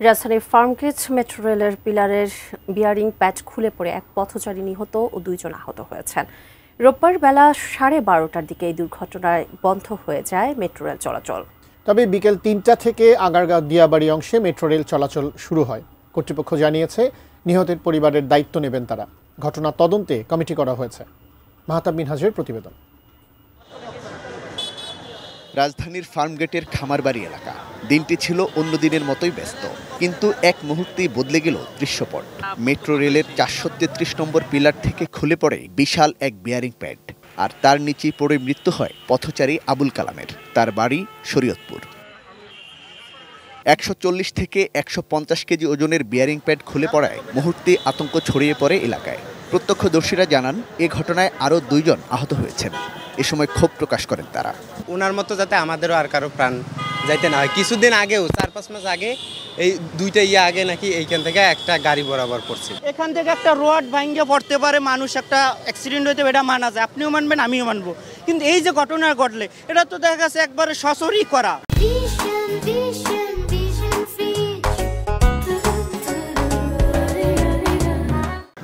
রাজধানীর ফার্মগেট মেট্রো রেলের পিলারের বিয়ারিং প্যাড খুলে পড়ে এক পথচারী নিহত ও 2 জন আহত হয়েছেন। রোববার বেলা 12:30টার দিকে এই দুর্ঘটনায় বন্ধ হয়ে যায় মেট্রো রেল চলাচল। তবে বিকেল 3টা থেকে আগারগাঁও দিয়াবাড়ি অংশে মেট্রো রেল চলাচল শুরু হয়। কর্তৃপক্ষ জানিয়েছে নিহতের পরিবারের দায়িত্ব নেবেন তারা। ঘটনা তদন্তে কমিটি করা হয়েছে। মাহতাব মিনহাজের প্রতিবেদন। রাজধানীর ফার্মগেটের খামারবাড়ি এলাকা দিনটি ছিল অন্য দিনের মতোই ব্যস্ত, কিন্তু এক মুহূর্তেই বদলে গেল দৃশ্যপট। মেট্রো রেলের 433 নম্বর পিলার থেকে খুলে পড়ে বিশাল এক বিয়ারিং প্যাড, আর তার নিচে পড়ে মৃত্যু হয় পথচারী আবুল কালামের। তার বাড়ি শরীয়তপুর। 140 থেকে 150 কেজি ওজনের বিয়ারিং প্যাড খুলে পড়ায় মুহূর্তে আতঙ্ক ছড়িয়ে পড়ে এলাকায়। প্রত্যক্ষদর্শীরা জানান, এ ঘটনায় আরও 2 জন আহত হয়েছেন। এ সময় ক্ষোভ প্রকাশ করেন তারা। ওনার মতো যাতে আমাদেরও আর কারো প্রাণ যাইতে না হয়। কিছুদিন আগেও 4-5 মাস আগে এই 2টা আগে নাকি এইখান থেকে একটা গাড়ি বরাবর পড়ছে। এখান থেকে একটা রড ভাঙ্গে পড়তে পারে, মানুষ একটা অ্যাক্সিডেন্ট হইতে এটা মানা যায়, আপনিও মানবেন আমিও মানবো, কিন্তু এই যে ঘটনা ঘটলে এটা তো দেখা গেছে একবারে সশরী করা।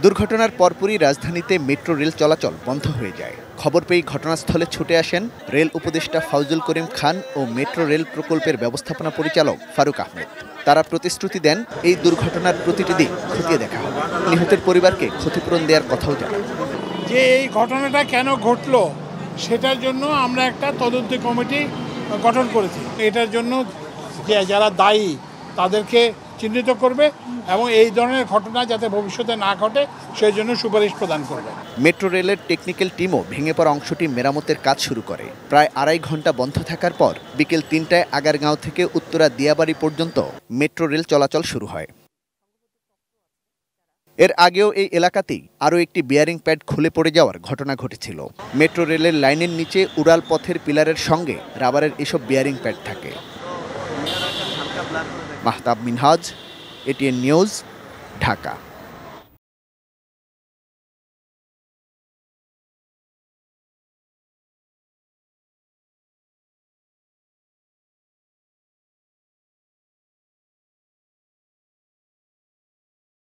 দুর্ঘটনার পরপরই রাজধানীতে মেট্রো রেল চলাচল বন্ধ হয়ে যায়। খবর পেয়ে ঘটনাস্থলে ছুটে আসেন রেল উপদেষ্টা ফাউজুল করিম খান ও মেট্রো রেল প্রকল্পের ব্যবস্থাপনা পরিচালক ফারুক আহমেদ। তারা প্রতিশ্রুতি দেন, এই দুর্ঘটনার প্রতিটি দিক খতিয়ে দেখা হবে। নিহতের পরিবারকে ক্ষতিপূরণ দেওয়ার কথাও জানান। যে এই ঘটনাটা কেন ঘটলো সেটার জন্য আমরা একটা তদন্ত কমিটি গঠন করেছি। এটার জন্য যারা দায়ী তাদেরকে চিহ্নিত করবে এবং এই ধরনের ঘটনা যাতে ভবিষ্যতে না ঘটে সেই জন্য সুপারিশ প্রদান করবে। মেট্রো রেলের টেকনিক্যাল টিমও ভেঙে পড়া অংশটি মেরামতের কাজ শুরু করে। প্রায় 2.5 ঘন্টা বন্ধ থাকার পর বিকেল 3টায় আগারগাঁও থেকে উত্তরা দিয়াবাড়ি পর্যন্ত মেট্রো রেল চলাচল শুরু হয়। এর আগেও এই এলাকাতেই আরও একটি বিয়ারিং প্যাড খুলে পড়ে যাওয়ার ঘটনা ঘটেছিল। মেট্রো রেলের লাইনের নিচে উড়াল পথের পিলারের সঙ্গে রাবারের এসব বিয়ারিং প্যাড থাকে। Mahtab Minhaj, ATN news, Dhaka.